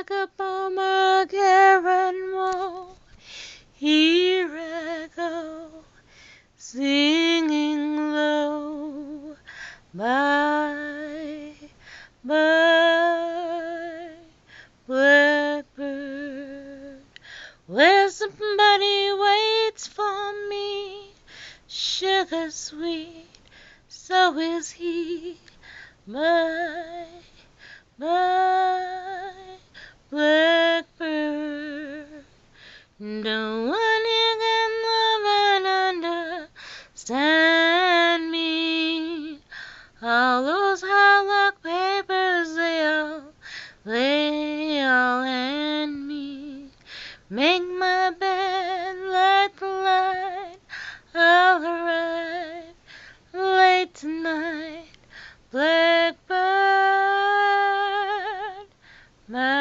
like a bomber carrying more. Here I go, singing low. Bye, bye, blackbird. Where somebody waits for me, sugar sweet, so is he. Bye, bye, blackbird. No one here can love and understand me. All those hard luck papers, they all hand me. Make my bed, light the light, I'll arrive late tonight. Blackbird, my